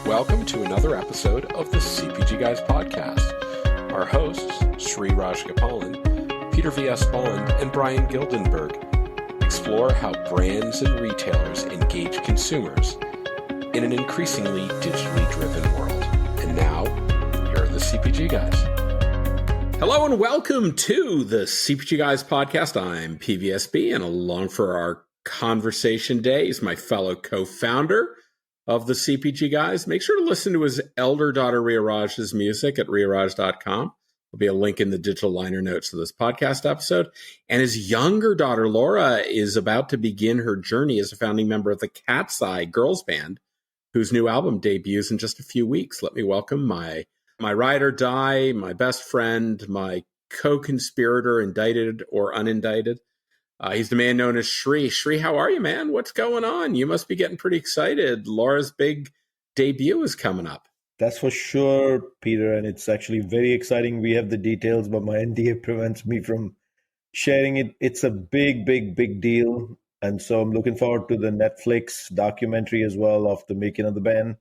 Welcome to another episode of the CPG Guys podcast. Our hosts, Sri Rajgopalan, Peter V.S. Bond, and Brian Gildenberg explore how brands and retailers engage consumers in an increasingly digitally driven world. And now, here are the CPG Guys. Hello and welcome to the CPG Guys podcast. I'm PVSB, and along for our conversation day is my fellow co-founder of the CPG Guys. Make sure to listen to his elder daughter, Ria Raj's music at riaraj.com. There'll be a link in the digital liner notes of this podcast episode. And his younger daughter, Laura, is about to begin her journey as a founding member of the Cat's Eye Girls Band, whose new album debuts in just a few weeks. Let me welcome my ride or die, my best friend, my co-conspirator, indicted or unindicted. He's the man known as Sri. Sri, how are you, man? What's going on? You must be getting pretty excited. Laura's big debut is coming up. That's for sure, Peter, and it's actually very exciting. We have the details, but my NDA prevents me from sharing it. It's a big deal, and so I'm looking forward to the Netflix documentary as well of the making of the band.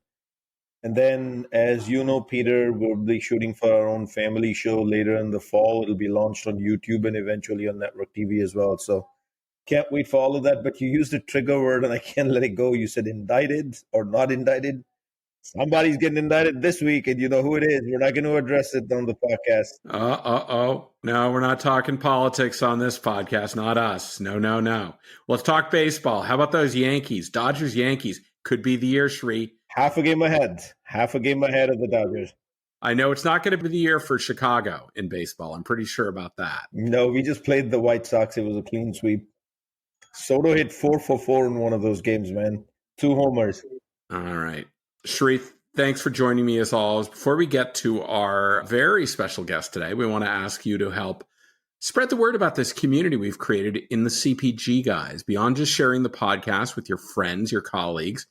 And then, as you know, Peter, we'll be shooting for our own family show later in the fall. It'll be launched on YouTube and eventually on network TV as well. So can't wait for all of that. But you used a trigger word and I can't let it go. You said indicted or not indicted. Somebody's getting indicted this week, and you know who it is. We're not going to address it on the podcast. No, we're not talking politics on this podcast. Not us. No. Let's talk baseball. How about those Yankees? Dodgers, Yankees. Could be the year, Sri. Half a game ahead of the Dodgers. I know it's not going to be the year for Chicago in baseball. I'm pretty sure about that. No, we just played the White Sox. It was a clean sweep. Soto hit 4 for 4 in one of those games, man. 2 homers. All right. Sri, thanks for joining me as always. Before we get to our very special guest today, we want to ask you to help spread the word about this community we've created in the CPG Guys. Beyond just sharing the podcast with your friends, your colleagues,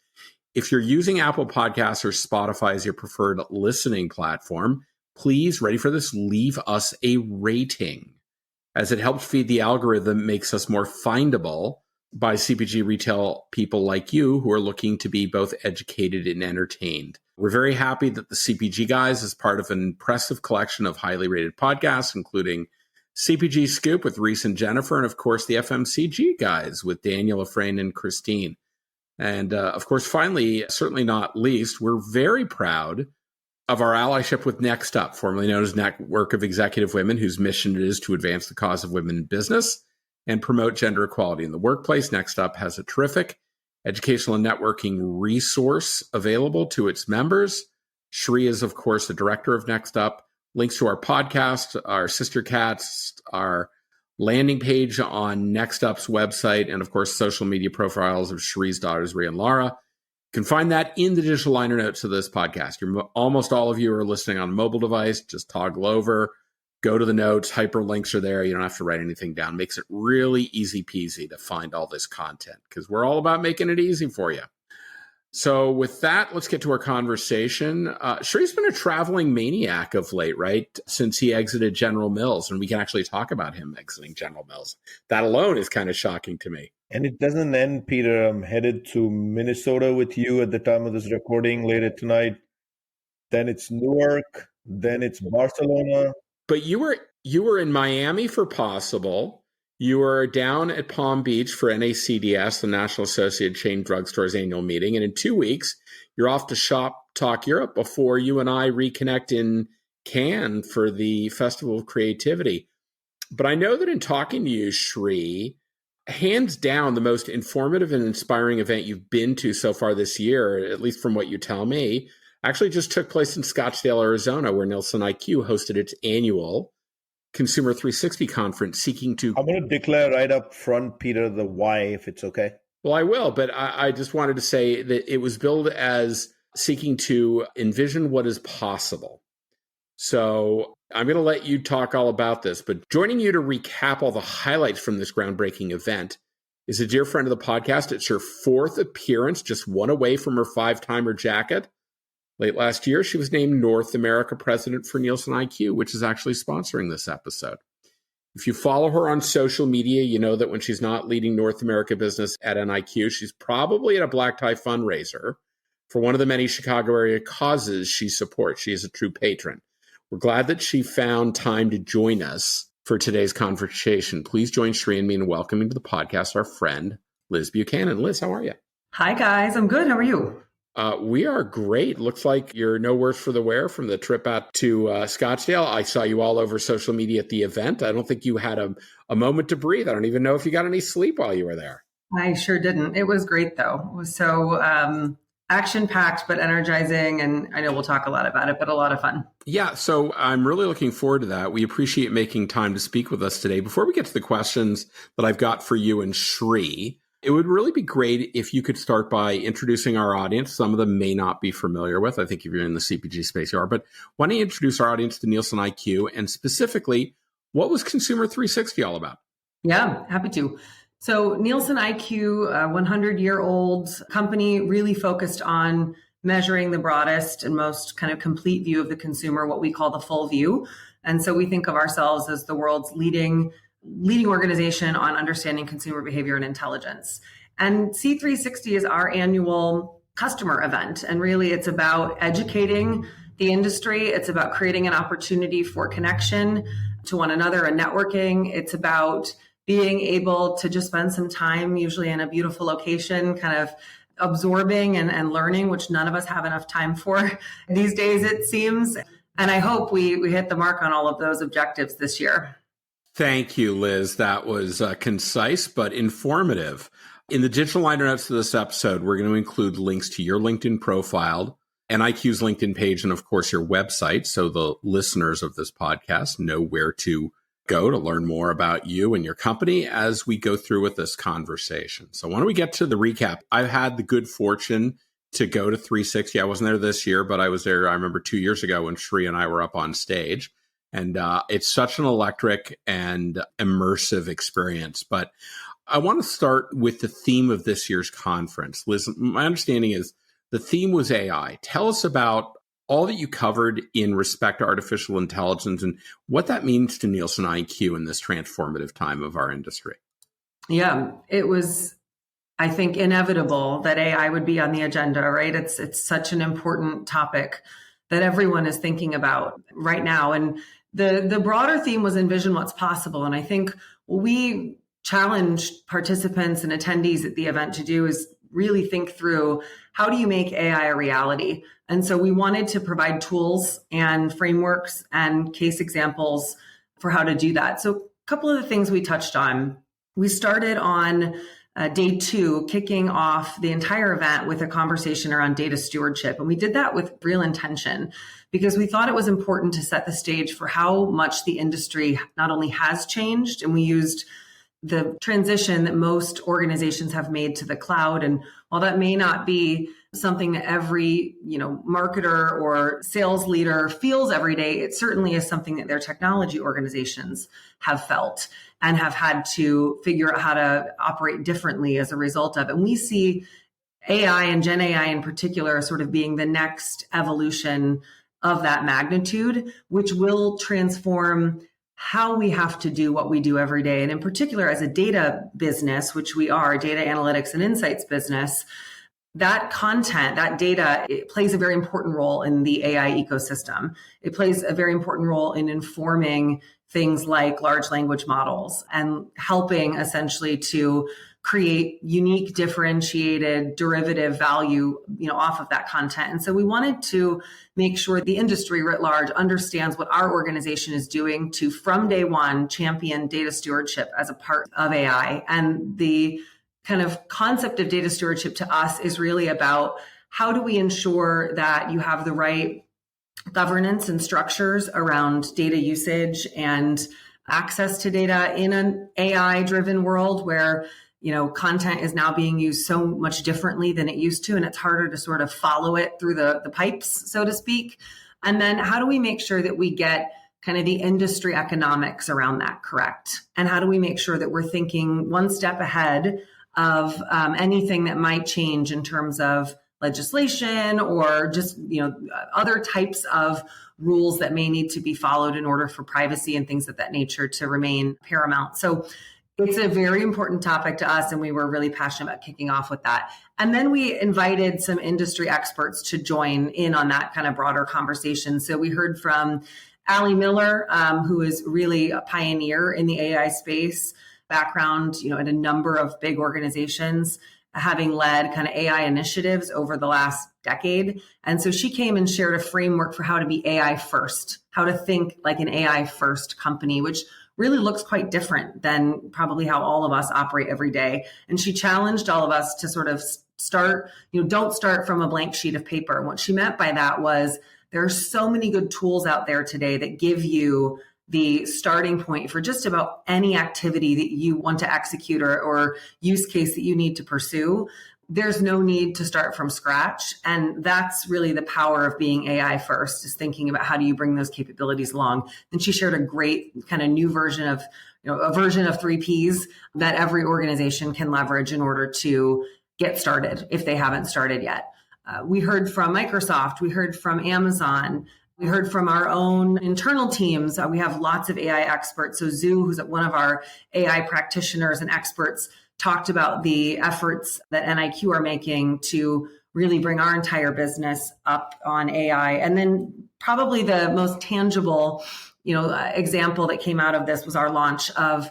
if you're using Apple Podcasts or Spotify as your preferred listening platform, please, ready for this, leave us a rating, as it helps feed the algorithm, makes us more findable by CPG retail people like you who are looking to be both educated and entertained. We're very happy that the CPG Guys is part of an impressive collection of highly rated podcasts, including CPG Scoop with Reese and Jennifer, and of course the FMCG Guys with Daniel, Efrain, and Christine. And of course, finally, certainly not least, we're very proud of our allyship with Next Up, formerly known as Network of Executive Women, whose mission it is to advance the cause of women in business and promote gender equality in the workplace. Next Up has a terrific educational and networking resource available to its members. Sri is, of course, the director of Next Up. Links to our podcast, our sister cats, our landing page on Next Up's website, and of course, social media profiles of Shri's daughters, Ria and Laura. You can find that in the digital liner notes of this podcast. Almost all of you are listening on a mobile device. Just toggle over, go to the notes, hyperlinks are there. You don't have to write anything down. Makes it really easy peasy to find all this content because we're all about making it easy for you. So with that, let's get to our conversation. Shri's been a traveling maniac of late, right? Since he exited General Mills, and we can actually talk about him exiting General Mills. That alone is kind of shocking to me. And it doesn't end, Peter. I'm headed to Minnesota with you at the time of this recording later tonight. Then it's Newark. Then it's Barcelona. But you were in Miami for Possible. You were down at Palm Beach for NACDS, the National Associated Chain Drugstores annual meeting. And in 2 weeks, you're off to Shop Talk Europe before you and I reconnect in Cannes for the Festival of Creativity. But I know that in talking to you, Sri, hands down, the most informative and inspiring event you've been to so far this year, at least from what you tell me, actually just took place in Scottsdale, Arizona, where NielsenIQ hosted its annual Consumer 360 conference seeking to... I'm going to declare right up front, Peter, the why, if it's okay. Well, I will, but I just wanted to say that it was billed as seeking to envision what is possible. So I'm going to let you talk all about this, but joining you to recap all the highlights from this groundbreaking event is a dear friend of the podcast. It's her 4th appearance, just one away from her 5-timer jacket. Late last year, she was named North America President for NielsenIQ, which is actually sponsoring this episode. If you follow her on social media, you know that when she's not leading North America business at NIQ, she's probably at a black tie fundraiser for one of the many Chicago area causes she supports. She is a true patron. We're glad that she found time to join us for today's conversation. Please join Sri and me in welcoming to the podcast our friend, Liz Buchanan. Liz, how are you? Hi, guys. I'm good. How are you? We are great. Looks like you're no worse for the wear from the trip out to Scottsdale. I saw you all over social media at the event. I don't think you had a moment to breathe. I don't even know if you got any sleep while you were there. I sure didn't. It was great, though. It was so action-packed, but energizing. And I know we'll talk a lot about it, but a lot of fun. Yeah, so I'm really looking forward to that. We appreciate making time to speak with us today. Before we get to the questions that I've got for you and Sri, it would really be great if you could start by introducing our audience. Some of them may not be familiar with. I think if you're in the CPG space, you are. But why don't you introduce our audience to Nielsen IQ, and specifically, what was Consumer 360 all about? Yeah, happy to. So Nielsen IQ, a 100-year-old company, really focused on measuring the broadest and most kind of complete view of the consumer, what we call the full view. And so we think of ourselves as the world's leading organization on understanding consumer behavior and intelligence. And C360 is our annual customer event. And really, it's about educating the industry. It's about creating an opportunity for connection to one another and networking. It's about being able to just spend some time, usually in a beautiful location, kind of absorbing and learning, which none of us have enough time for these days, it seems. And I hope we hit the mark on all of those objectives this year. Thank you, Liz. That was concise but informative. In the digital liner notes of this episode, we're going to include links to your LinkedIn profile, NIQ's LinkedIn page, and of course your website, so the listeners of this podcast know where to go to learn more about you and your company as we go through with this conversation. So why don't we get to the recap? I've had the good fortune to go to 360. I wasn't there this year, but I was there, I remember 2 years ago when Sri and I were up on stage. And it's such an electric and immersive experience. But I want to start with the theme of this year's conference. Liz, my understanding is the theme was AI. Tell us about all that you covered in respect to artificial intelligence and what that means to Nielsen IQ in this transformative time of our industry. Yeah, it was, I think, inevitable that AI would be on the agenda, right? It's such an important topic that everyone is thinking about right now. And the broader theme was envision what's possible. And I think what we challenged participants and attendees at the event to do is really think through, how do you make AI a reality? And so we wanted to provide tools and frameworks and case examples for how to do that. So a couple of the things we touched on. We started on day 2, kicking off the entire event with a conversation around data stewardship. And we did that with real intention because we thought it was important to set the stage for how much the industry not only has changed, and we used the transition that most organizations have made to the cloud. And while that may not be something that every, marketer or sales leader feels every day, it certainly is something that their technology organizations have felt and have had to figure out how to operate differently as a result of. And we see AI and Gen AI in particular sort of being the next evolution of that magnitude, which will transform how we have to do what we do every day. And in particular, as a data business, which we are, a data analytics and insights business, that content, that data, it plays a very important role in the AI ecosystem. It plays a very important role in informing things like large language models and helping essentially to create unique, differentiated, derivative value, off of that content. And so we wanted to make sure the industry writ large understands what our organization is doing to, from day one, champion data stewardship as a part of AI. And the kind of concept of data stewardship to us is really about, how do we ensure that you have the right governance and structures around data usage and access to data in an AI-driven world where content is now being used so much differently than it used to, and it's harder to sort of follow it through the pipes, so to speak. And then how do we make sure that we get kind of the industry economics around that correct? And how do we make sure that we're thinking one step ahead of anything that might change in terms of legislation or just other types of rules that may need to be followed in order for privacy and things of that nature to remain paramount? So It's a very important topic to us, and we were really passionate about kicking off with that. And then we invited some industry experts to join in on that kind of broader conversation. So we heard from Ali Miller, who is really a pioneer in the AI space, background, at a number of big organizations, having led kind of AI initiatives over the last decade. And so she came and shared a framework for how to be AI first, how to think like an AI first company, which really looks quite different than probably how all of us operate every day. And she challenged all of us to sort of start, don't start from a blank sheet of paper. And what she meant by that was there are so many good tools out there today that give you the starting point for just about any activity that you want to execute or use case that you need to pursue. There's no need to start from scratch. And that's really the power of being AI first, is thinking about how do you bring those capabilities along. And she shared a great kind of new version of, a version of 3Ps that every organization can leverage in order to get started if they haven't started yet. We heard from Microsoft, we heard from Amazon, we heard from our own internal teams. We have lots of AI experts. So Zoo, who's one of our AI practitioners and experts, talked about the efforts that NIQ are making to really bring our entire business up on AI. And then probably the most tangible, example that came out of this was our launch of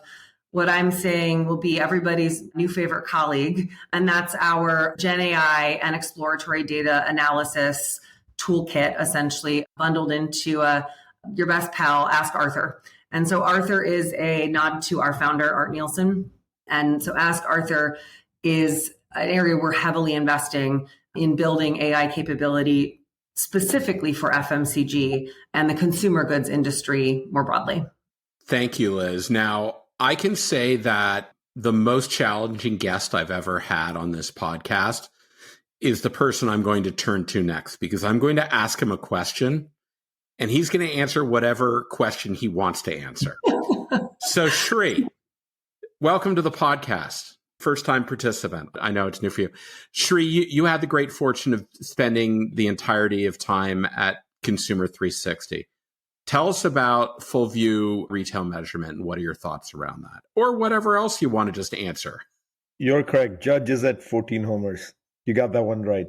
what I'm saying will be everybody's new favorite colleague. And that's our Gen AI and exploratory data analysis toolkit, essentially bundled into your best pal, Ask Arthur. And so Arthur is a nod to our founder, Art Nielsen. And so Ask Arthur is an area we're heavily investing in building AI capability specifically for FMCG and the consumer goods industry more broadly. Thank you, Liz. Now, I can say that the most challenging guest I've ever had on this podcast is the person I'm going to turn to next, because I'm going to ask him a question and he's going to answer whatever question he wants to answer. So Shri, welcome to the podcast. First time participant. I know it's new for you. Shri, you had the great fortune of spending the entirety of time at Consumer 360. Tell us about full view retail measurement and what are your thoughts around that? Or whatever else you want to just answer. You're correct. Judge is at 14 homers. You got that one right.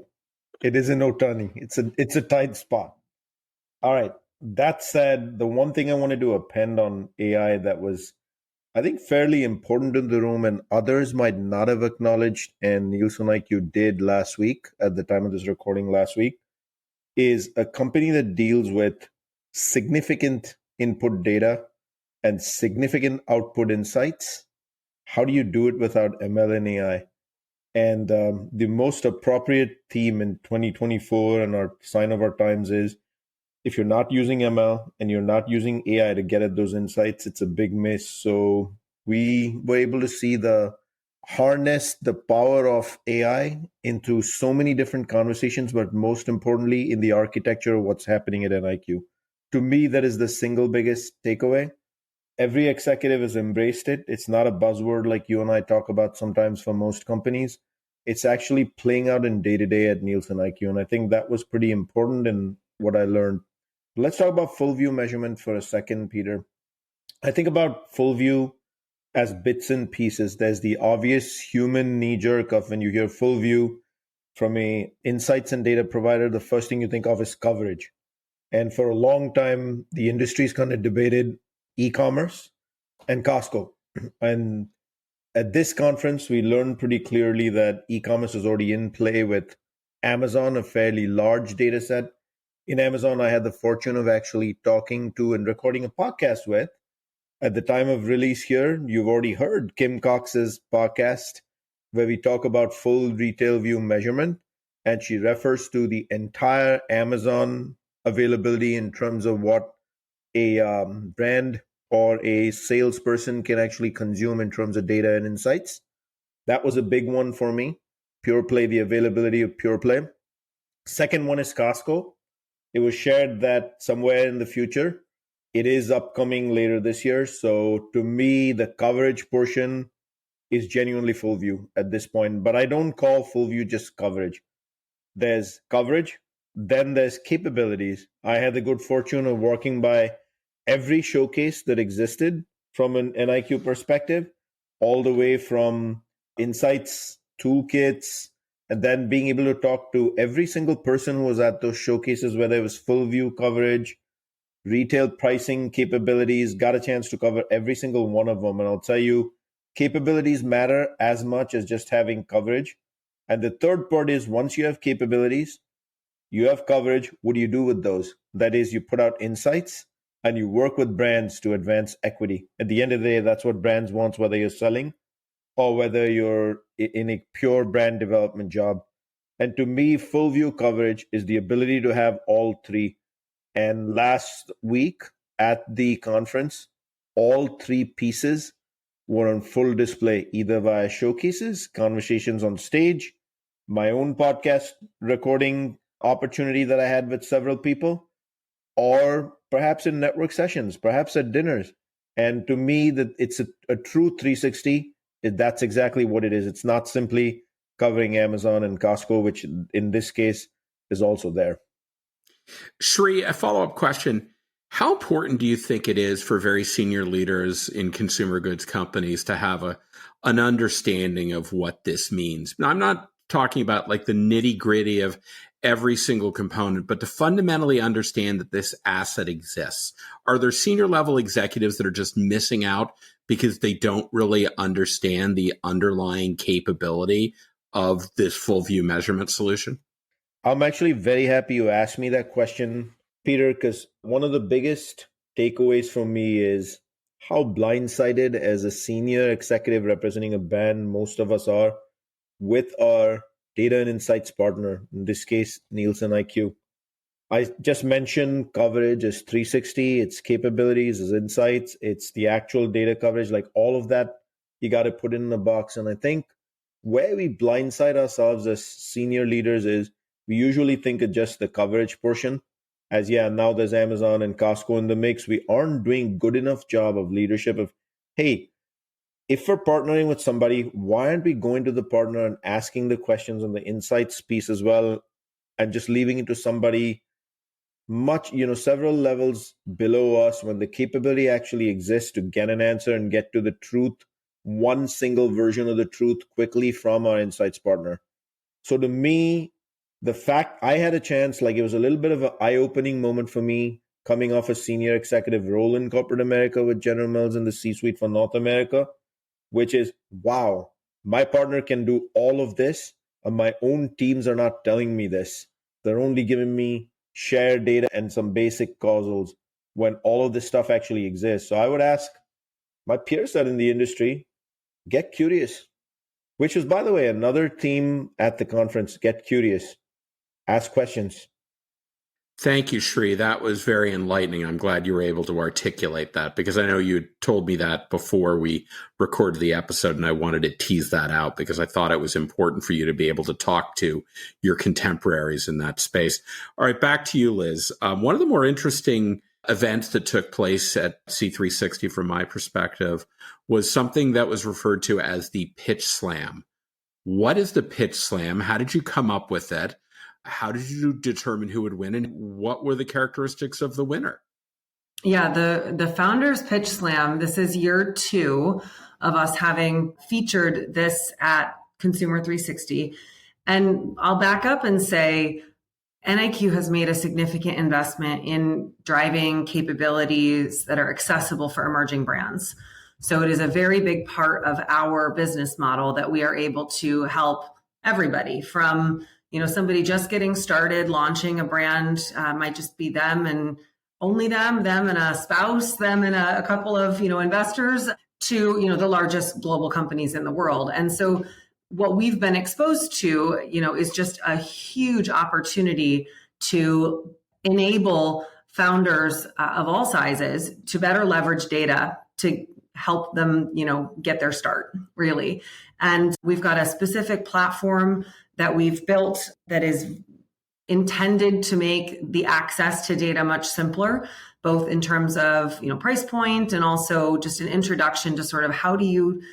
It is an Otani. It's a tight spot. All right. That said, the one thing I wanted to append on AI that was, I think, fairly important in the room and others might not have acknowledged, and NielsenIQ did last week at the time of this recording last week, is a company that deals with significant input data and significant output insights. How do you do it without ML and AI? And the most appropriate theme in 2024 and our sign of our times is, if you're not using ML and you're not using AI to get at those insights, it's a big miss. So we were able to harness the power of AI into so many different conversations, but most importantly, in the architecture of what's happening at NIQ. To me, that is the single biggest takeaway. Every executive has embraced it. It's not a buzzword like you and I talk about sometimes for most companies. It's actually playing out in day-to-day at NielsenIQ. And I think that was pretty important in what I learned. Let's talk about full view measurement for a second, Peter. I think about full view as bits and pieces. There's the obvious human knee jerk of when you hear full view from a insights and data provider, the first thing you think of is coverage. And for a long time, the industry's kind of debated e-commerce and Costco. And at this conference, we learned pretty clearly that e-commerce is already in play with Amazon, a fairly large data set. In Amazon, I had the fortune of actually talking to and recording a podcast with. At the time of release here, you've already heard Kim Cox's podcast where we talk about full retail view measurement. And she refers to the entire Amazon availability in terms of what a brand or a salesperson can actually consume in terms of data and insights. That was a big one for me. Pure Play, the availability of Pure Play. Second one is Costco. It was shared that somewhere in the future, it is upcoming later this year. So to me, the coverage portion is genuinely full view at this point. But I don't call full view just coverage. There's coverage, then there's capabilities. I had the good fortune of working by every showcase that existed from an NIQ perspective. all the way from insights, toolkits, and then being able to talk to every single person who was at those showcases, whether it was full view coverage, retail pricing capabilities, got a chance to cover every single one of them. And I'll tell you, capabilities matter as much as just having coverage. And the third part is once you have capabilities, you have coverage, what do you do with those? That is, you put out insights and you work with brands to advance equity. At the end of the day, that's what brands want, whether you're selling or whether you're in a pure brand development job. And to me, full view coverage is the ability to have all three. And last week at the conference, all three pieces were on full display, either via showcases, conversations on stage, my own podcast recording opportunity that I had with several people, or perhaps in network sessions, perhaps at dinners. And to me, that it's a true 360. That's exactly what it is. It's not simply covering Amazon and Costco, which in this case is also there. Shri, a follow-up question. How important do you think it is for very senior leaders in consumer goods companies to have an understanding of what this means? Now, I'm not talking about like the nitty-gritty of every single component, but to fundamentally understand that this asset exists. Are there senior level executives that are just missing out because they don't really understand the underlying capability of this full view measurement solution? I'm actually very happy you asked me that question, Peter, because one of the biggest takeaways for me is how blindsided as a senior executive representing a brand most of us are with our data and insights partner, in this case, NielsenIQ. I just mentioned coverage is 360, it's capabilities, it's insights, it's the actual data coverage, like all of that, you got to put in a box. And I think where we blindside ourselves as senior leaders is we usually think of just the coverage portion as, yeah, now there's Amazon and Costco in the mix. We aren't doing good enough job of leadership of, hey, if we're partnering with somebody, why aren't we going to the partner and asking the questions on the insights piece as well and just leaving it to somebody much, several levels below us when the capability actually exists to get an answer and get to the truth, one single version of the truth quickly from our insights partner. So to me, the fact I had a chance, like it was a little bit of an eye-opening moment for me coming off a senior executive role in corporate America with General Mills in the C-suite for North America, which is, wow, my partner can do all of this and my own teams are not telling me this. They're only giving me shared data and some basic causals when all of this stuff actually exists. So I would ask my peers that in the industry, get curious, which was, by the way, another theme at the conference, get curious, ask questions. Thank you, Shri. That was very enlightening. I'm glad you were able to articulate that because I know you told me that before we recorded the episode, and I wanted to tease that out because I thought it was important for you to be able to talk to your contemporaries in that space. All right, back to you, Liz. One of the more interesting events that took place at C360 from my perspective was something that was referred to as the Pitch Slam. What is the Pitch Slam? How did you come up with it? How did you determine who would win, and what were the characteristics of the winner? Yeah, the Founders Pitch Slam, this is year 2 of us having featured this at Consumer 360. And I'll back up and say, NIQ has made a significant investment in driving capabilities that are accessible for emerging brands. So it is a very big part of our business model that we are able to help everybody from somebody just getting started, launching a brand, might just be them and only them and a spouse, them and a couple of, investors, to, the largest global companies in the world. And so what we've been exposed to, is just a huge opportunity to enable founders of all sizes to better leverage data to help them, get their start, really. And we've got a specific platform that we've built that is intended to make the access to data much simpler, both in terms of, price point and also just an introduction to sort of how do you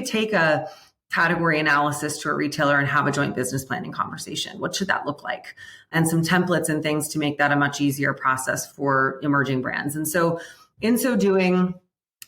take a category analysis to a retailer and have a joint business planning conversation? What should that look like? And some templates and things to make that a much easier process for emerging brands. And so in so doing,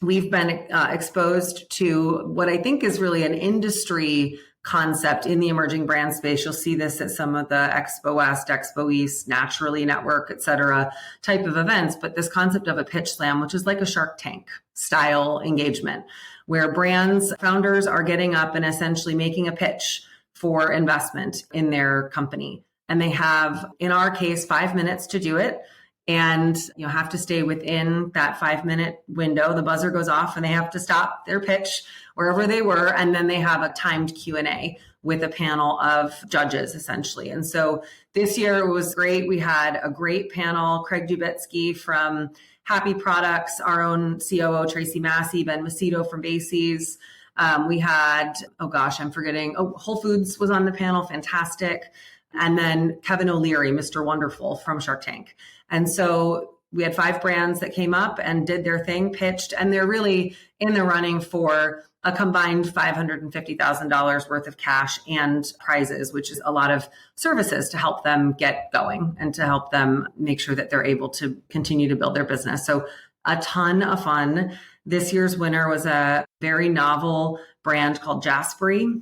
we've been exposed to what I think is really an industry concept in the emerging brand space. You'll see this at some of the Expo West, Expo East, Naturally Network, et cetera, type of events. But this concept of a pitch slam, which is like a Shark Tank style engagement, where brands, founders are getting up and essentially making a pitch for investment in their company. And they have, in our case, 5 minutes to do it. And you have to stay within that 5-minute window. The buzzer goes off and they have to stop their pitch wherever they were. And then they have a timed Q&A with a panel of judges, essentially. And so this year it was great. We had a great panel, Craig Dubitsky from Happy Products, our own COO, Tracy Massey, Ben Macedo from Macy's. We had, Whole Foods was on the panel, fantastic. And then Kevin O'Leary, Mr. Wonderful from Shark Tank. And so we had 5 brands that came up and did their thing, pitched, and they're really in the running for a combined $550,000 worth of cash and prizes, which is a lot of services to help them get going and to help them make sure that they're able to continue to build their business. So a ton of fun. This year's winner was a very novel brand called Jaspery,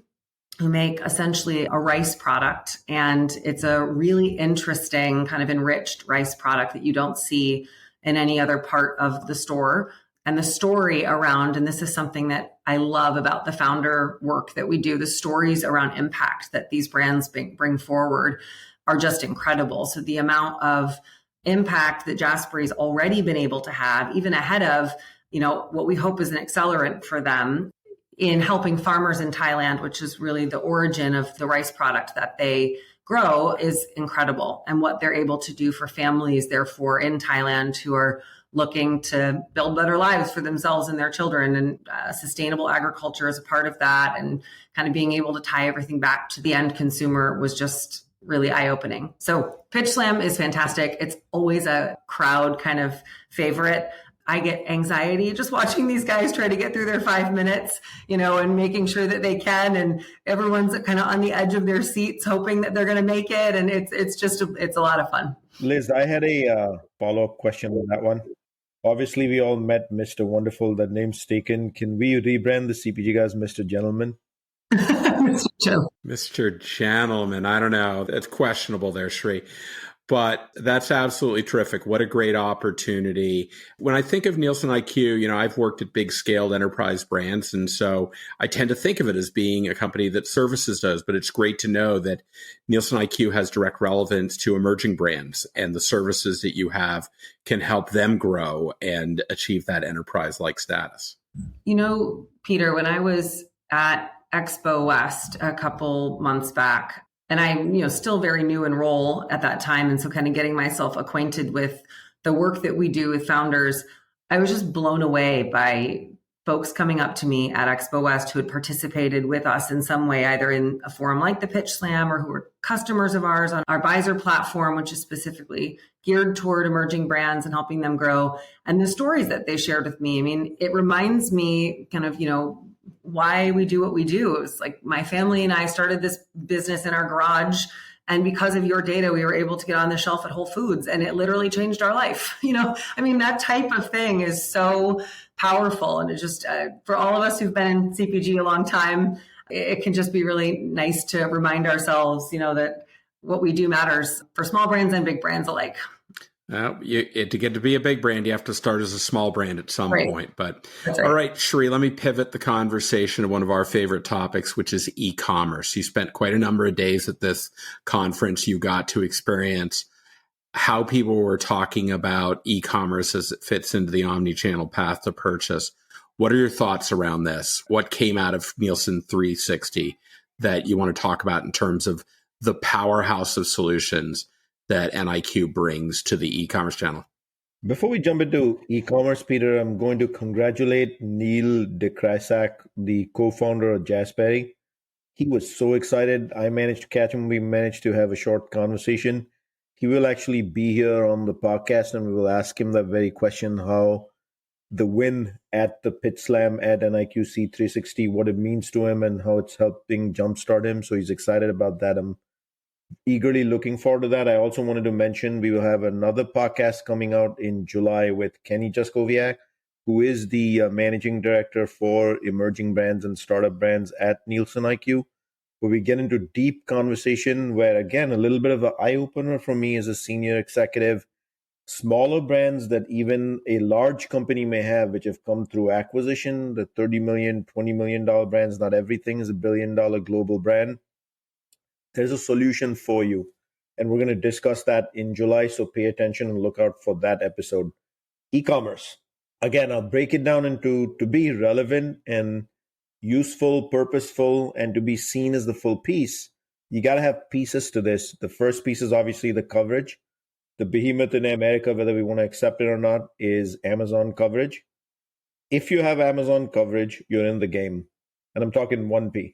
who make essentially a rice product. And it's a really interesting kind of enriched rice product that you don't see in any other part of the store. And the story around, and this is something that I love about the founder work that we do, the stories around impact that these brands bring forward are just incredible. So the amount of impact that Jaspery's already been able to have, even ahead of, what we hope is an accelerant for them in helping farmers in Thailand, which is really the origin of the rice product that they grow, is incredible. And what they're able to do for families, therefore, in Thailand who are looking to build better lives for themselves and their children. And sustainable agriculture is a part of that. And kind of being able to tie everything back to the end consumer was just really eye-opening. So Pitch Slam is fantastic. It's always a crowd kind of favorite. I get anxiety just watching these guys try to get through their 5 minutes, and making sure that they can. And everyone's kind of on the edge of their seats, hoping that they're going to make it. And it's a lot of fun. Liz, I had a follow-up question on that one. Obviously, we all met Mr. Wonderful. That name's taken. Can we rebrand the CPG Guys Mr. Gentleman? Mr. Gentleman. I don't know. It's questionable there, Sri. But that's absolutely terrific. What a great opportunity. When I think of Nielsen IQ, I've worked at big scaled enterprise brands. And so I tend to think of it as being a company that services those. But it's great to know that Nielsen IQ has direct relevance to emerging brands, and the services that you have can help them grow and achieve that enterprise-like status. Peter, when I was at Expo West a couple months back, and I'm, still very new in role at that time. And so kind of getting myself acquainted with the work that we do with founders, I was just blown away by folks coming up to me at Expo West who had participated with us in some way, either in a forum like the Pitch Slam or who were customers of ours on our Advisor platform, which is specifically geared toward emerging brands and helping them grow. And the stories that they shared with me, it reminds me kind of, why we do what we do. It was like my family and I started this business in our garage, and because of your data, we were able to get on the shelf at Whole Foods, and it literally changed our life. That type of thing is so powerful. And it's just, for all of us who've been in CPG a long time, it can just be really nice to remind ourselves, that what we do matters for small brands and big brands alike. To get to be a big brand, you have to start as a small brand at some point. But all right, Sri, let me pivot the conversation to one of our favorite topics, which is e-commerce. You spent quite a number of days at this conference. You got to experience how people were talking about e-commerce as it fits into the omni-channel path to purchase. What are your thoughts around this? What came out of Nielsen 360 that you want to talk about in terms of the powerhouse of solutions that NIQ brings to the e-commerce channel? Before we jump into e-commerce, Peter, I'm going to congratulate Neil DeCrysac, the co-founder of Jasperry. He was so excited. I managed to catch him. We managed to have a short conversation. He will actually be here on the podcast, and we will ask him that very question, how the win at the Pitch Slam at NIQC 360, what it means to him and how it's helping jumpstart him. So he's excited about that. I'm eagerly looking forward to that. I also wanted to mention we will have another podcast coming out in July with Kenny Juskowiak, who is the managing director for emerging brands and startup brands at NielsenIQ, where we get into deep conversation where, again, a little bit of an eye-opener for me as a senior executive. Smaller brands that even a large company may have, which have come through acquisition, the $30 million, $20 million brands, not everything is a $1 billion global brand. There's a solution for you. And we're going to discuss that in July, so pay attention and look out for that episode. E-commerce. Again, I'll break it down into to be relevant and useful, purposeful, and to be seen as the full piece. You got to have pieces to this. The first piece is obviously the coverage. The behemoth in America, whether we want to accept it or not, is Amazon coverage. If you have Amazon coverage, you're in the game. And I'm talking 1P.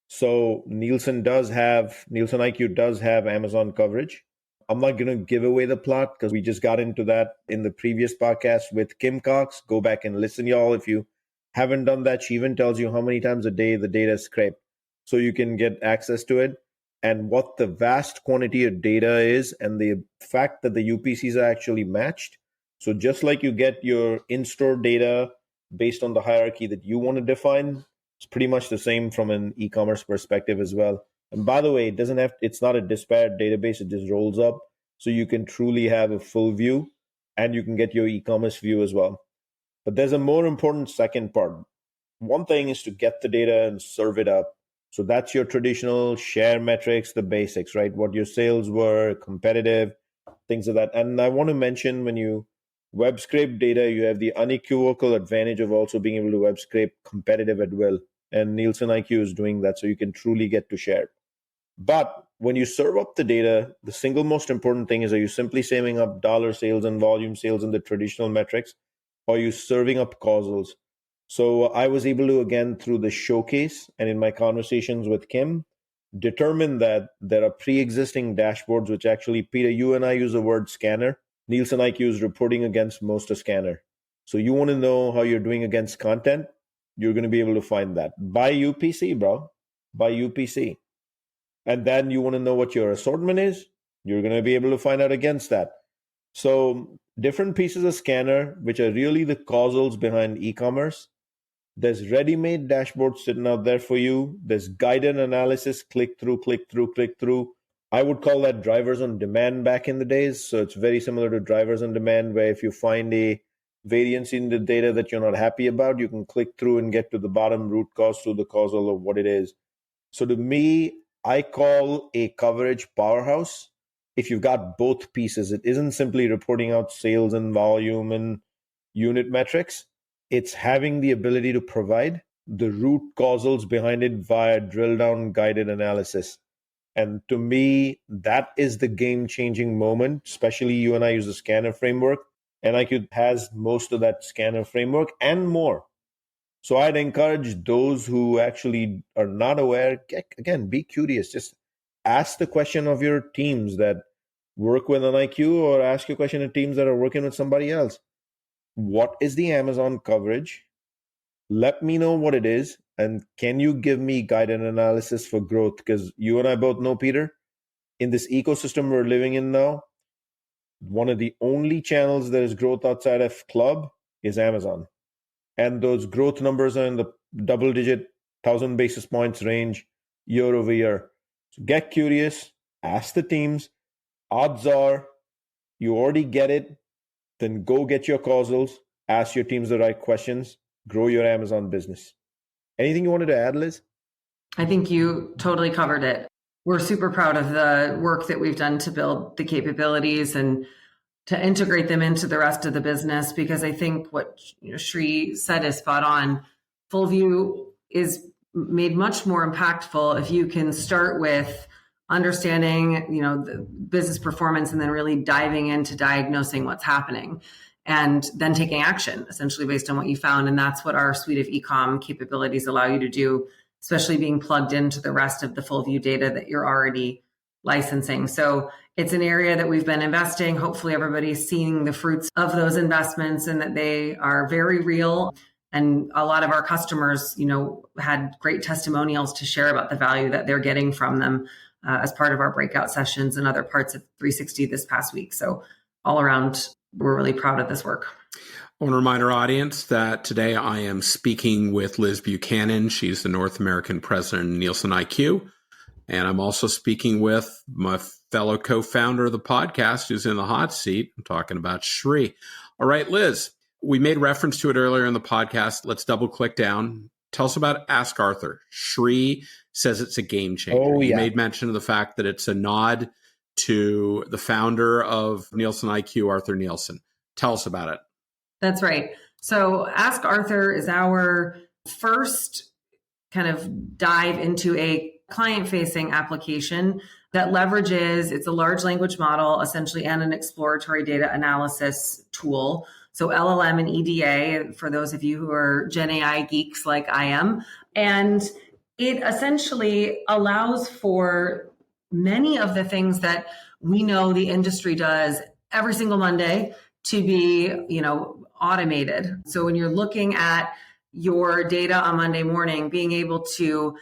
So NielsenIQ does have Amazon coverage. I'm not going to give away the plot because we just got into that in the previous podcast with Kim Cox. Go back and listen, y'all. If you haven't done that, she even tells you how many times a day the data is scraped so you can get access to it. And what the vast quantity of data is, and the fact that the UPCs are actually matched. So just like you get your in-store data based on the hierarchy that you want to define, it's pretty much the same from an e-commerce perspective as well. And by the way, it's not a disparate database, it just rolls up. So you can truly have a full view and you can get your e-commerce view as well. But there's a more important second part. One thing is to get the data and serve it up. So that's your traditional share metrics, the basics, right? What your sales were, competitive, things like that. And I want to mention when you web scrape data, you have the unequivocal advantage of also being able to web scrape competitive at will. And NielsenIQ is doing that so you can truly get to share. But when you serve up the data, the single most important thing is, are you simply saving up dollar sales and volume sales in the traditional metrics, or are you serving up causals? So I was able to, again, through the showcase and in my conversations with Kim, determine that there are pre-existing dashboards, which actually, Peter, you and I use the word scanner. NielsenIQ is reporting against most of scanner. So you want to know how you're doing against content, you're going to be able to find that. By UPC, bro. By UPC. And then you want to know what your assortment is, you're going to be able to find out against that. So different pieces of scanner, which are really the causals behind e-commerce. There's ready-made dashboards sitting out there for you. There's guided analysis, click through. I would call that drivers on demand back in the days. So it's very similar to drivers on demand, where if you find a variance in the data that you're not happy about, you can click through and get to the bottom root cause through the causal of what it is. So to me, I call a coverage powerhouse if you've got both pieces. It isn't simply reporting out sales and volume and unit metrics. It's having the ability to provide the root causals behind it via drill down guided analysis. And to me, that is the game-changing moment, especially you and I use the scanner framework. And NielsenIQ has most of that scanner framework and more. So I'd encourage those who actually are not aware, again, be curious. Just ask the question of your teams that work with NielsenIQ, or ask your question of teams that are working with somebody else. What is the Amazon coverage? Let me know what it is. And can you give me guided analysis for growth? Because you and I both know, Peter, in this ecosystem we're living in now, one of the only channels that is growth outside of club is Amazon. And those growth numbers are in the double-digit 1,000 basis points range year over year. So get curious, ask the teams. Odds are you already get it. Then go get your causals, ask your teams the right questions, grow your Amazon business. Anything you wanted to add, Liz? I think you totally covered it. We're super proud of the work that we've done to build the capabilities and to integrate them into the rest of the business, because I think what Sri said is spot on. Full view is made much more impactful if you can start with understanding, the business performance, and then really diving into diagnosing what's happening and then taking action essentially based on what you found. And that's what our suite of e-com capabilities allow you to do, especially being plugged into the rest of the full view data that you're already licensing. So it's an area that we've been investing. Hopefully everybody's seeing the fruits of those investments and that they are very real. And a lot of our customers, had great testimonials to share about the value that they're getting from them as part of our breakout sessions and other parts of 360 this past week. So all around, we're really proud of this work. I want to remind our audience that today I am speaking with Liz Buchanan. She's the North American president of NielsenIQ. And I'm also speaking with my fellow co-founder of the podcast who's in the hot seat. I'm talking about Shri. All right, Liz, we made reference to it earlier in the podcast. Let's double click down. Tell us about Ask Arthur. Shri says it's a game changer. Oh, yeah. You made mention of the fact that it's a nod to the founder of NielsenIQ, Arthur Nielsen. Tell us about it. That's right. So Ask Arthur is our first kind of dive into a client-facing application that leverages, it's a large language model, essentially, and an exploratory data analysis tool. So LLM and EDA, for those of you who are Gen AI geeks like I am. And it essentially allows for many of the things that we know the industry does every single Monday to be, automated. So when you're looking at your data on Monday morning, being able to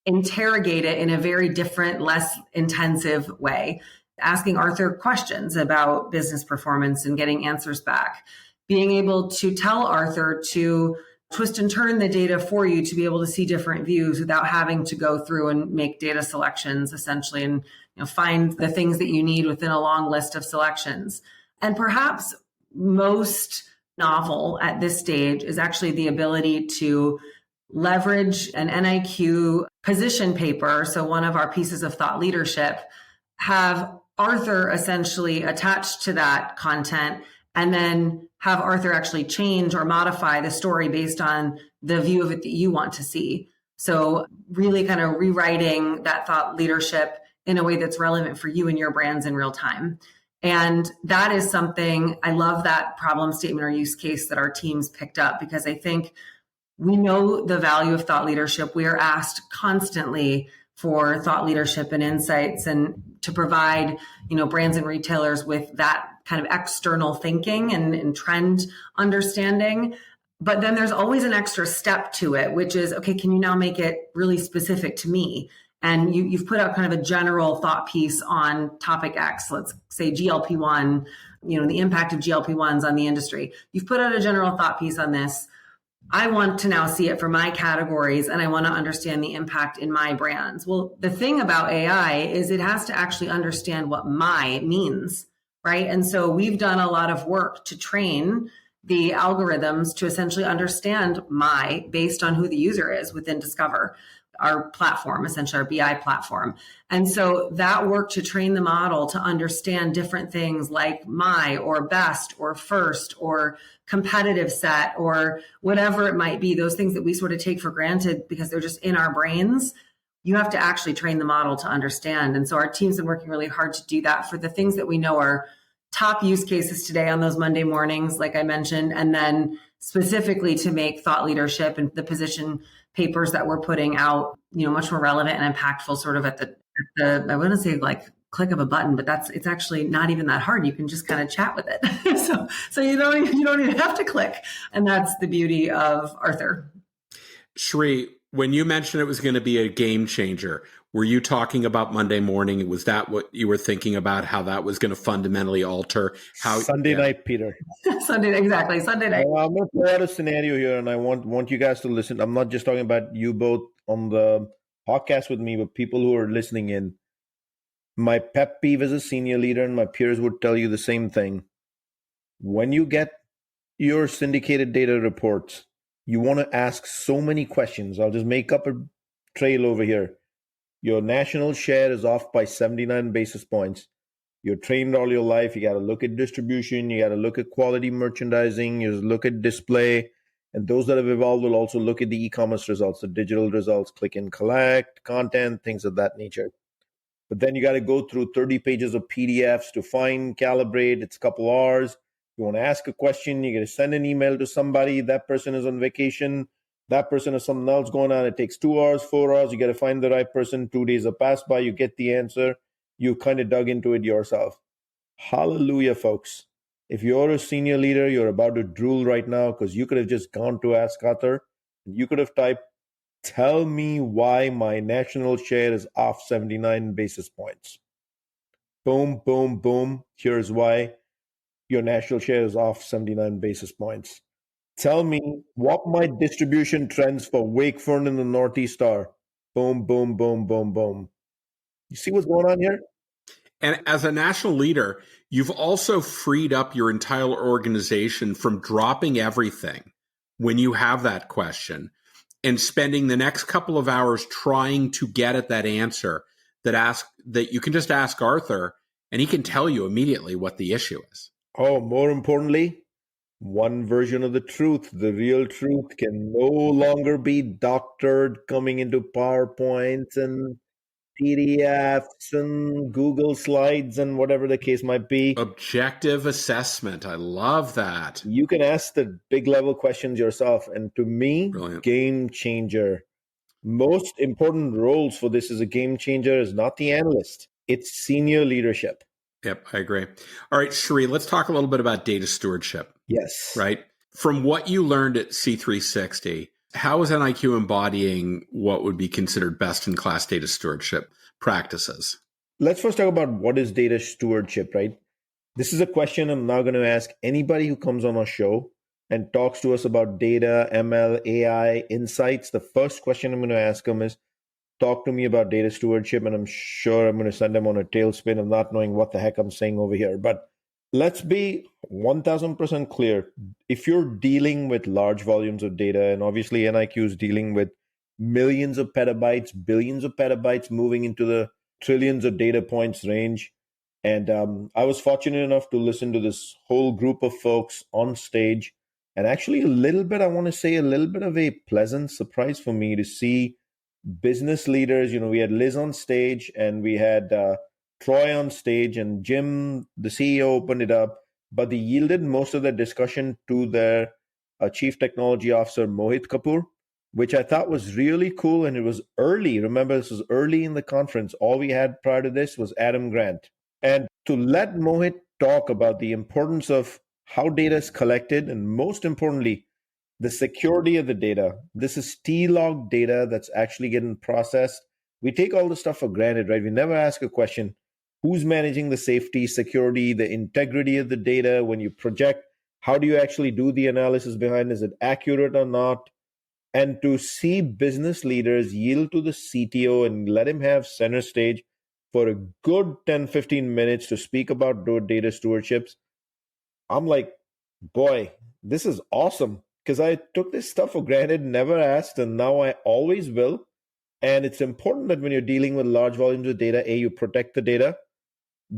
interrogate it in a very different, less intensive way, asking Arthur questions about business performance and getting answers back, being able to tell Arthur to twist and turn the data for you to be able to see different views without having to go through and make data selections essentially and find the things that you need within a long list of selections. And perhaps most novel at this stage is actually the ability to leverage an NIQ position paper. So one of our pieces of thought leadership, have Arthur essentially attached to that content, and then have Arthur actually change or modify the story based on the view of it that you want to see. So really kind of rewriting that thought leadership in a way that's relevant for you and your brands in real time. And that is something, I love that problem statement or use case that our teams picked up, because I think we know the value of thought leadership. We are asked constantly for thought leadership and insights, and to provide, brands and retailers with that kind of external thinking and trend understanding. But then there's always an extra step to it, which is, okay, can you now make it really specific to me? And you've put out kind of a general thought piece on topic X, let's say GLP-1, the impact of GLP-1s on the industry. You've put out a general thought piece on this. I want to now see it for my categories, and I want to understand the impact in my brands. Well, the thing about AI is it has to actually understand what my means, right? And so we've done a lot of work to train the algorithms to essentially understand my based on who the user is within Discover, our platform, essentially our BI platform. And so that work to train the model to understand different things like my or best or first or competitive set or whatever it might be, those things that we sort of take for granted because they're just in our brains, you have to actually train the model to understand. And so our team's been working really hard to do that for the things that we know are top use cases today on those Monday mornings, like I mentioned, and then specifically to make thought leadership and the position papers that we're putting out, much more relevant and impactful, sort of at the I wouldn't say like click of a button, but it's actually not even that hard. You can just kind of chat with it. so you don't even have to click. And that's the beauty of Arthur. Shri, when you mentioned it was going to be a game changer, were you talking about Monday morning? Was that what you were thinking about, how that was going to fundamentally alter how Sunday night, Peter. Exactly. Sunday night. I'm going to play out a scenario here, and I want you guys to listen. I'm not just talking about you both on the podcast with me, but people who are listening in. My pet peeve as a senior leader, and my peers would tell you the same thing. When you get your syndicated data reports, you want to ask so many questions. I'll just make up a trail over here. Your national share is off by 79 basis points. You're trained all your life. You got to look at distribution. You got to look at quality merchandising. You look at display. And those that have evolved will also look at the e-commerce results, the digital results, click and collect, content, things of that nature. But then you got to go through 30 pages of PDFs to find, calibrate. It's a couple hours. You want to ask a question. You got to send an email to somebody. That person is on vacation. That person has something else going on. It takes 2 hours, 4 hours. You got to find the right person. 2 days have passed by. You get the answer. You kind of dug into it yourself. Hallelujah, folks. If you're a senior leader, you're about to drool right now because you could have just gone to Ask Arthur. You could have typed, tell me why my national share is off 79 basis points. Boom, boom, boom. Here's why your national share is off 79 basis points. Tell me what my distribution trends for Wakefern in the Northeast are. Boom, boom, boom, boom, boom. You see what's going on here? And as a national leader, you've also freed up your entire organization from dropping everything when you have that question and spending the next couple of hours trying to get at that answer that you can just ask Arthur and he can tell you immediately what the issue is. Oh, more importantly, one version of the truth, the real truth, can no longer be doctored coming into PowerPoints and PDFs and Google Slides and whatever the case might be. Objective assessment. I love that. You can ask the big level questions yourself. And to me, Brilliant. Game changer. Most important roles for this as a game changer is not the analyst, it's senior leadership. Yep, I agree. All right, Sheree, let's talk a little bit about data stewardship. Yes. Right? From what you learned at C360, how is NIQ embodying what would be considered best-in-class data stewardship practices? Let's first talk about what is data stewardship, right? This is a question I'm now going to ask anybody who comes on our show and talks to us about data, ML, AI, insights. The first question I'm going to ask them is, talk to me about data stewardship, and I'm sure I'm going to send them on a tailspin of not knowing what the heck I'm saying over here. But let's be 1000% clear. If you're dealing with large volumes of data, and obviously NIQ is dealing with millions of petabytes, billions of petabytes moving into the trillions of data points range. And I was fortunate enough to listen to this whole group of folks on stage. And actually a little bit of a pleasant surprise for me to see business leaders. We had Liz on stage and we had Troy on stage, and Jim, the CEO, opened it up, but they yielded most of the discussion to their Chief Technology Officer, Mohit Kapoor, which I thought was really cool. And it was early. Remember, this was early in the conference. All we had prior to this was Adam Grant. And to let Mohit talk about the importance of how data is collected, and most importantly, the security of the data. This is T-log data that's actually getting processed. We take all the stuff for granted, right? We never ask a question, who's managing the safety, security, the integrity of the data? When you project, how do you actually do the analysis behind? Is it accurate or not? And to see business leaders yield to the CTO and let him have center stage for a good 10, 15 minutes to speak about data stewardships, I'm like, boy, this is awesome. Because I took this stuff for granted, never asked, and now I always will. And it's important that when you're dealing with large volumes of data, A, you protect the data,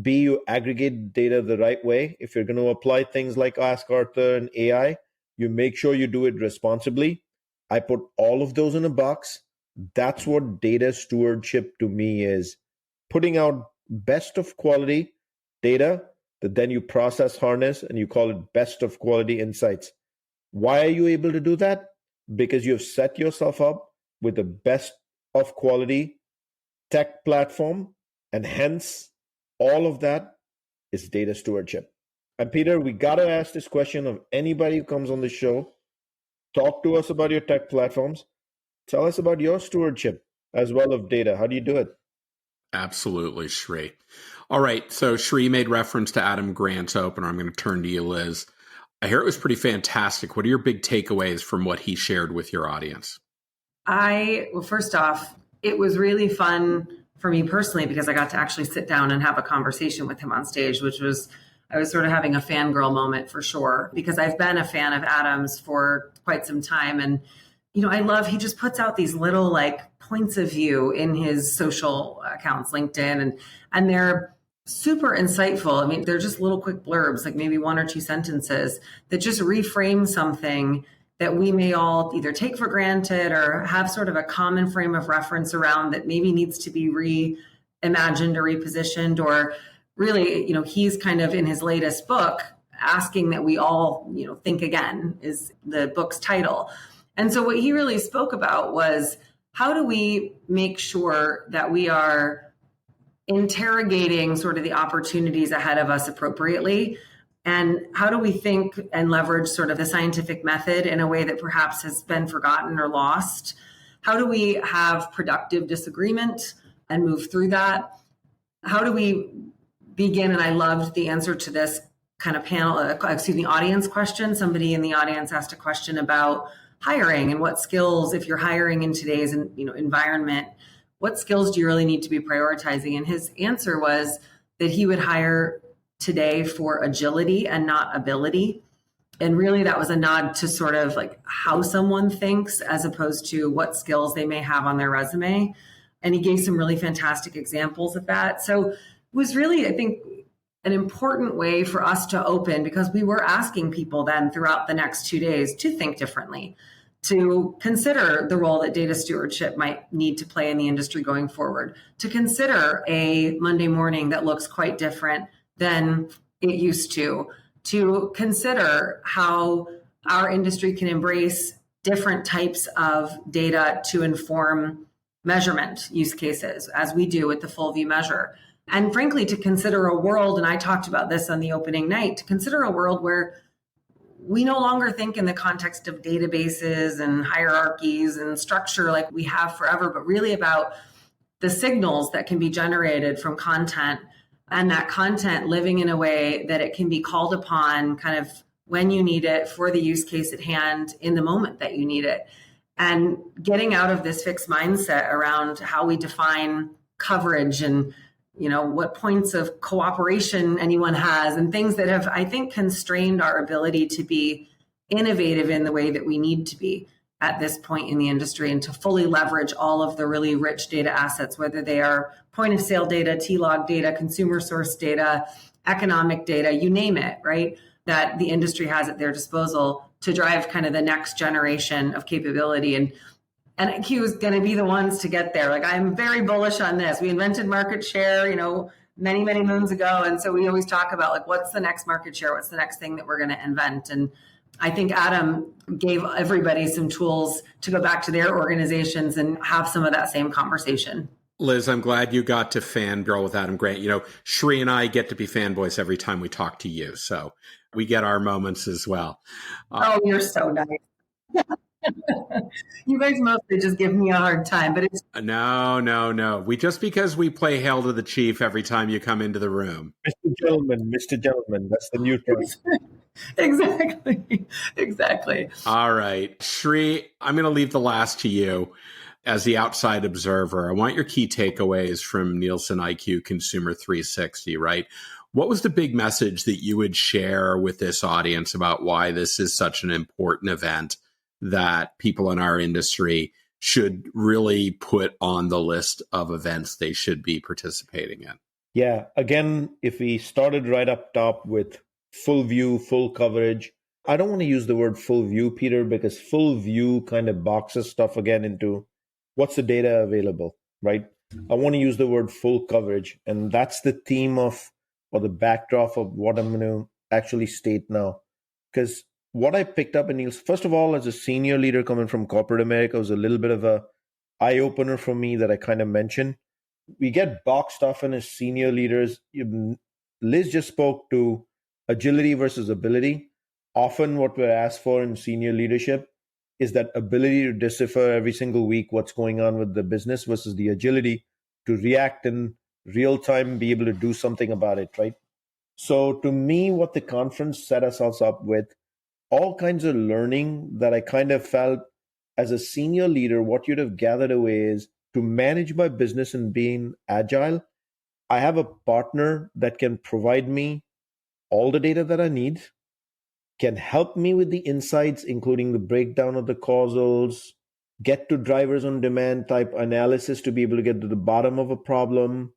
B, you aggregate data the right way. If you're going to apply things like Ask Arthur and AI, you make sure you do it responsibly. I put all of those in a box. That's what data stewardship to me is. Putting out best of quality data that then you process, harness, and you call it best of quality insights. Why are you able to do that? Because you've set yourself up with the best of quality tech platform, and hence all of that is data stewardship. And Peter, we got to ask this question of anybody who comes on the show. Talk to us about your tech platforms. Tell us about your stewardship as well of data. How do you do it? Absolutely, Sheree. All right, so Sheree made reference to Adam Grant's opener. I'm going to turn to you, Liz. I hear it was pretty fantastic. What are your big takeaways from what he shared with your audience? Well, first off, it was really fun for me personally because I got to actually sit down and have a conversation with him on stage, I was sort of having a fangirl moment for sure, because I've been a fan of Adam's for quite some time. And, he just puts out these little points of view in his social accounts, LinkedIn, and they're super insightful. I mean, they're just little quick blurbs, like maybe one or two sentences that just reframe something that we may all either take for granted or have sort of a common frame of reference around that maybe needs to be reimagined or repositioned, or really, he's kind of in his latest book asking that we all, think again is the book's title. And so what he really spoke about was, how do we make sure that we are interrogating sort of the opportunities ahead of us appropriately? And how do we think and leverage sort of the scientific method in a way that perhaps has been forgotten or lost? How do we have productive disagreement and move through that? How do we begin? And I loved the answer to this kind of audience question. Somebody in the audience asked a question about hiring and what skills, if you're hiring in today's environment, what skills do you really need to be prioritizing? And his answer was that he would hire today for agility and not ability. And really that was a nod to sort of like how someone thinks as opposed to what skills they may have on their resume. And he gave some really fantastic examples of that. So it was really, I think, an important way for us to open, because we were asking people then throughout the next 2 days to think differently, to consider the role that data stewardship might need to play in the industry going forward, to consider a Monday morning that looks quite different than it used to consider how our industry can embrace different types of data to inform measurement use cases, as we do with the full view measure. And frankly, to consider a world, and I talked about this on the opening night, to consider a world where we no longer think in the context of databases and hierarchies and structure like we have forever, but really about the signals that can be generated from content, and that content living in a way that it can be called upon kind of when you need it for the use case at hand in the moment that you need it. And getting out of this fixed mindset around how we define coverage and what points of cooperation anyone has, and things that have, I think, constrained our ability to be innovative in the way that we need to be at this point in the industry, and to fully leverage all of the really rich data assets, whether they are point of sale data, T-log data, consumer source data, economic data, you name it, right? That the industry has at their disposal to drive kind of the next generation of capability. And NIQ is going to be the ones to get there. Like, I'm very bullish on this. We invented market share, many, many moons ago. And so we always talk about like, what's the next market share? What's the next thing that we're going to invent? And I think Adam gave everybody some tools to go back to their organizations and have some of that same conversation. Liz, I'm glad you got to fangirl with Adam Grant. Shri and I get to be fanboys every time we talk to you. So we get our moments as well. Oh, you're so nice. You guys mostly just give me a hard time, but it's no. Because we play Hail to the Chief every time you come into the room. Mr. Gentleman, that's the new term. Exactly. All right, Shri, I'm going to leave the last to you as the outside observer. I want your key takeaways from Nielsen IQ Consumer 360, right? What was the big message that you would share with this audience about why this is such an important event that people in our industry should really put on the list of events they should be participating in? Yeah, again, if we started right up top with full view, full coverage, I don't want to use the word full view, Peter, because full view kind of boxes stuff again into what's the data available, right? I want to use the word full coverage. And that's the theme of, or the backdrop of what I'm going to actually state now. Because what I picked up in Nielsen, first of all, as a senior leader coming from corporate America, was a little bit of a eye-opener for me that I kind of mentioned. We get boxed off in as senior leaders. Liz just spoke to agility versus ability. Often what we're asked for in senior leadership is that ability to decipher every single week what's going on with the business versus the agility to react in real time, be able to do something about it, right? So to me, what the conference set us up with, all kinds of learning that I kind of felt as a senior leader, what you'd have gathered away is to manage my business and being agile. I have a partner that can provide me all the data that I need, can help me with the insights, including the breakdown of the causals, get to drivers on demand type analysis to be able to get to the bottom of a problem.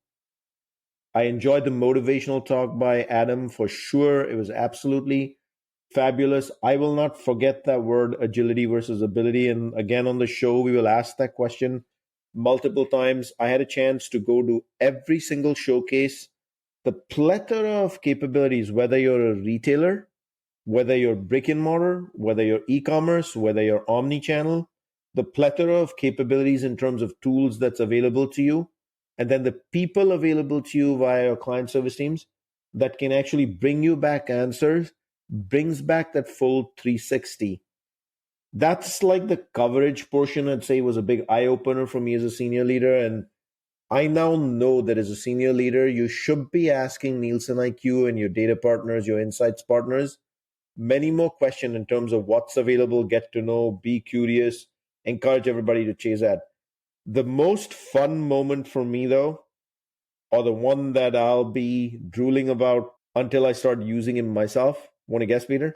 I enjoyed the motivational talk by Adam for sure. It was absolutely fabulous. I will not forget that word agility versus ability. And again, on the show, we will ask that question multiple times. I had a chance to go to every single showcase. The plethora of capabilities, whether you're a retailer, whether you're brick and mortar, whether you're e-commerce, whether you're omni-channel, the plethora of capabilities in terms of tools that's available to you, and then the people available to you via your client service teams that can actually bring you back answers, brings back that full 360. That's like the coverage portion, I'd say, was a big eye-opener for me as a senior leader. And I now know that as a senior leader, you should be asking NielsenIQ and your data partners, your insights partners, many more questions in terms of what's available, get to know, be curious, encourage everybody to chase that. The most fun moment for me, though, or the one that I'll be drooling about until I start using it myself. Want to guess, Peter?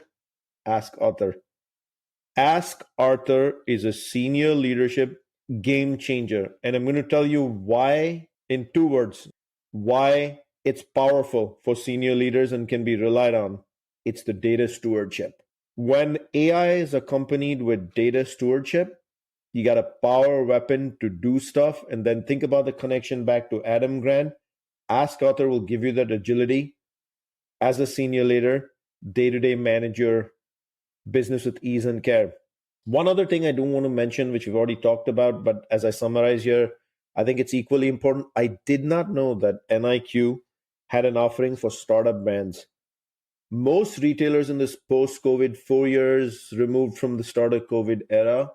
Ask Arthur. Ask Arthur is a senior leadership game changer. And I'm going to tell you why in 2 words, why it's powerful for senior leaders and can be relied on. It's the data stewardship. When AI is accompanied with data stewardship, you got a power weapon to do stuff. And then think about the connection back to Adam Grant. Ask Arthur will give you that agility as a senior leader, day-to-day manage your business with ease and care. One other thing I do want to mention, which we've already talked about, but as I summarize here, I think it's equally important. I did not know that NIQ had an offering for startup brands. Most retailers in this post-COVID, 4 years removed from the start of COVID era,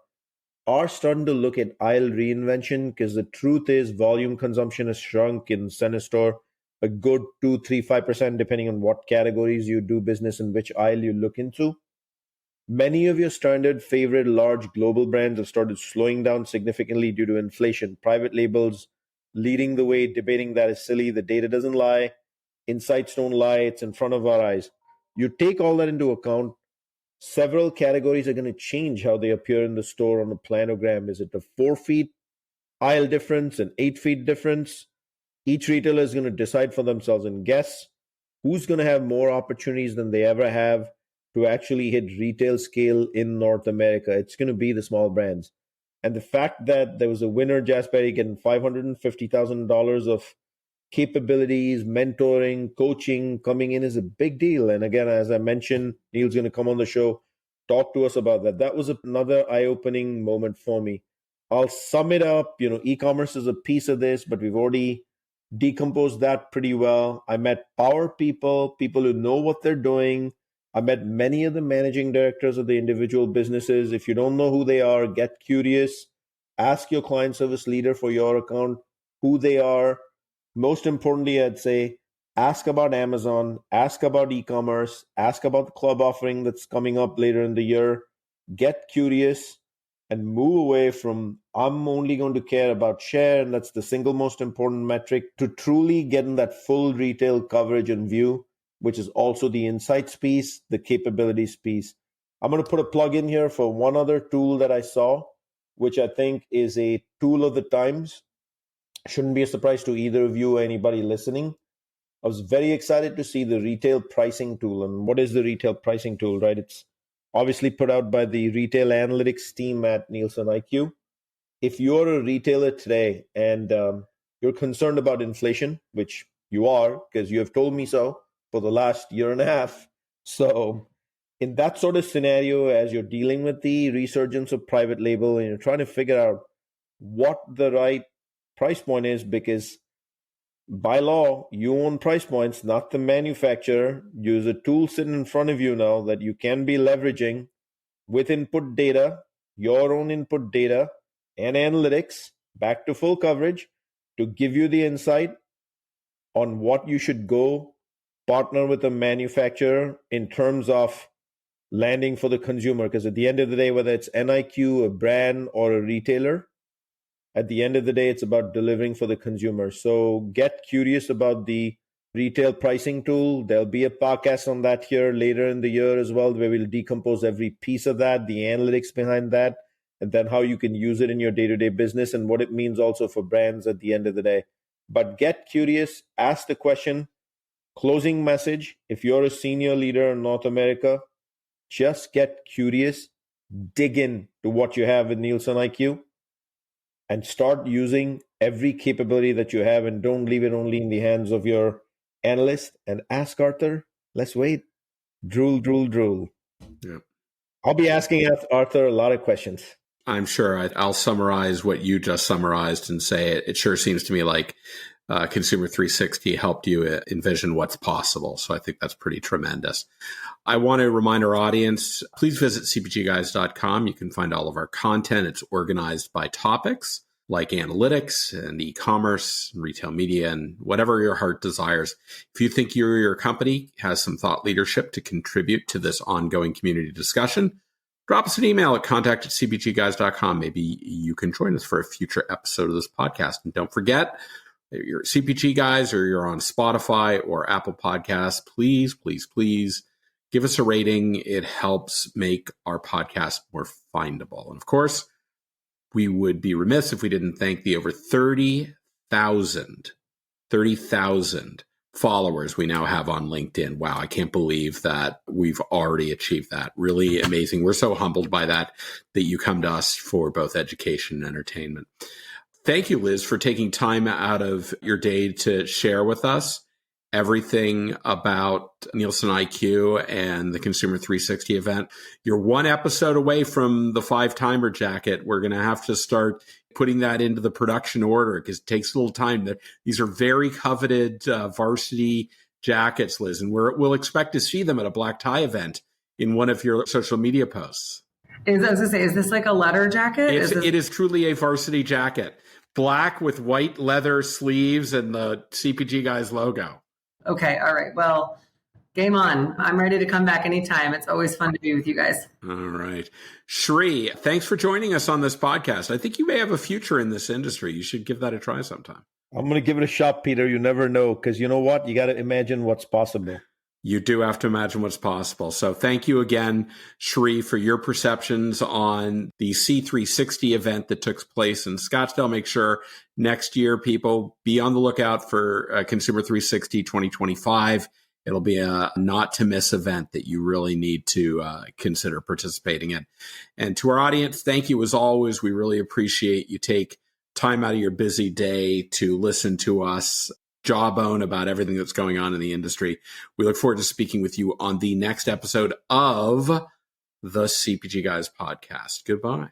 are starting to look at aisle reinvention, because the truth is volume consumption has shrunk in center store a good 2, 3, 5%, depending on what categories you do business and which aisle you look into. Many of your standard favorite large global brands have started slowing down significantly due to inflation. Private labels leading the way, debating that is silly. The data doesn't lie. Insights don't lie. It's in front of our eyes. You take all that into account. Several categories are going to change how they appear in the store on a planogram. Is it a 4 feet aisle difference, an 8 feet difference? Each retailer is going to decide for themselves and guess who's going to have more opportunities than they ever have to actually hit retail scale in North America. It's going to be the small brands. And the fact that there was a winner, Jasperi, getting $550,000 of capabilities, mentoring, coaching coming in is a big deal. And again, as I mentioned, Neil's going to come on the show, talk to us about that. That was another eye-opening moment for me. I'll sum it up. E-commerce is a piece of this, but we've already decomposed that pretty well. I met power people who know what they're doing. I met many of the managing directors of the individual businesses. If you don't know who they are, get curious. Ask your client service leader for your account who they are. Most importantly, I'd say ask about Amazon, ask about e-commerce, ask about the club offering that's coming up later in the year. Get curious and move away from I'm only going to care about share, and that's the single most important metric, to truly getting that full retail coverage and view, which is also the insights piece, the capabilities piece. I'm going to put a plug in here for one other tool that I saw, which I think is a tool of the times. Shouldn't be a surprise to either of you or anybody listening. I was very excited to see the retail pricing tool. And what is the retail pricing tool, right? It's obviously put out by the retail analytics team at NielsenIQ. If you're a retailer today and you're concerned about inflation, which you are because you have told me so for the last year and a half. So in that sort of scenario, as you're dealing with the resurgence of private label and you're trying to figure out what the right price point is, because by law, you own price points, not the manufacturer. Use a tool sitting in front of you now that you can be leveraging with input data, your own input data and analytics back to full coverage to give you the insight on what you should go partner with a manufacturer in terms of landing for the consumer. Because at the end of the day, whether it's NIQ, a brand, or a retailer, at the end of the day, it's about delivering for the consumer. So get curious about the retail pricing tool. There'll be a podcast on that here later in the year as well, where we'll decompose every piece of that, the analytics behind that, and then how you can use it in your day-to-day business and what it means also for brands at the end of the day. But get curious, ask the question. Closing message, if you're a senior leader in North America, just get curious, dig in to what you have with NielsenIQ, and start using every capability that you have, and don't leave it only in the hands of your analyst. And ask Arthur. Let's wait. Drool. Yeah. I'll be asking Arthur a lot of questions. I'm sure I'll summarize what you just summarized and say it sure seems to me like Consumer 360 helped you envision what's possible. So I think that's pretty tremendous. I want to remind our audience, please visit cpgguys.com. You can find all of our content. It's organized by topics. like analytics and e-commerce, retail media, and whatever your heart desires. If you think your company has some thought leadership to contribute to this ongoing community discussion, drop us an email at contact@cpgguys.com. Maybe you can join us for a future episode of this podcast. And don't forget, if you're CPG Guys or you're on Spotify or Apple Podcasts, please, please, please give us a rating. It helps make our podcast more findable. And of course, we would be remiss if we didn't thank the over 30,000 followers we now have on LinkedIn. Wow, I can't believe that we've already achieved that. Really amazing. We're so humbled by that you come to us for both education and entertainment. Thank you, Liz, for taking time out of your day to share with us everything about Nielsen IQ and the Consumer 360 event. You're one episode away from the 5-timer jacket. We're going to have to start putting that into the production order because it takes a little time. These are very coveted varsity jackets, Liz, and we'll expect to see them at a black tie event in one of your social media posts. I was going to say, is this like a letter jacket? It is truly a varsity jacket. Black with white leather sleeves and the CPG Guys logo. Okay. All right. Well, game on. I'm ready to come back anytime. It's always fun to be with you guys. All right. Shri, thanks for joining us on this podcast. I think you may have a future in this industry. You should give that a try sometime. I'm going to give it a shot, Peter. You never know, because you know what? You got to imagine what's possible. You do have to imagine what's possible. So thank you again, Shri, for your perceptions on the C360 event that took place in Scottsdale. Make sure next year, people, be on the lookout for Consumer 360 2025. It'll be a not to miss event that you really need to consider participating in. And to our audience, thank you as always. We really appreciate you take time out of your busy day to listen to us jawbone about everything that's going on in the industry. We look forward to speaking with you on the next episode of the CPG Guys podcast. Goodbye.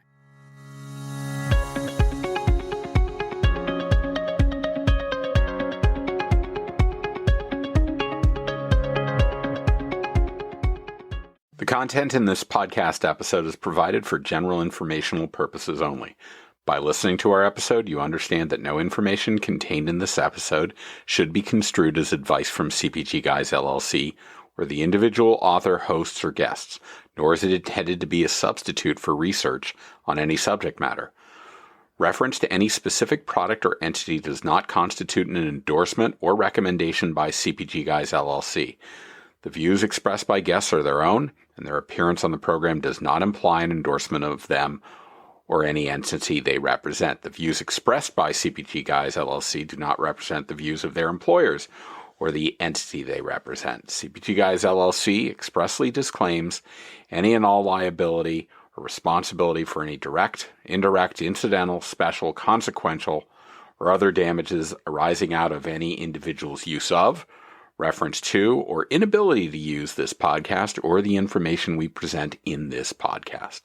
The content in this podcast episode is provided for general informational purposes only. By listening to our episode, you understand that no information contained in this episode should be construed as advice from CPG Guys LLC or the individual author, hosts, or guests, nor is it intended to be a substitute for research on any subject matter. Reference to any specific product or entity does not constitute an endorsement or recommendation by CPG Guys LLC. The views expressed by guests are their own, and their appearance on the program does not imply an endorsement of them or any entity they represent. The views expressed by CPG Guys LLC do not represent the views of their employers or the entity they represent. CPG Guys LLC expressly disclaims any and all liability or responsibility for any direct, indirect, incidental, special, consequential, or other damages arising out of any individual's use of, reference to, or inability to use this podcast or the information we present in this podcast.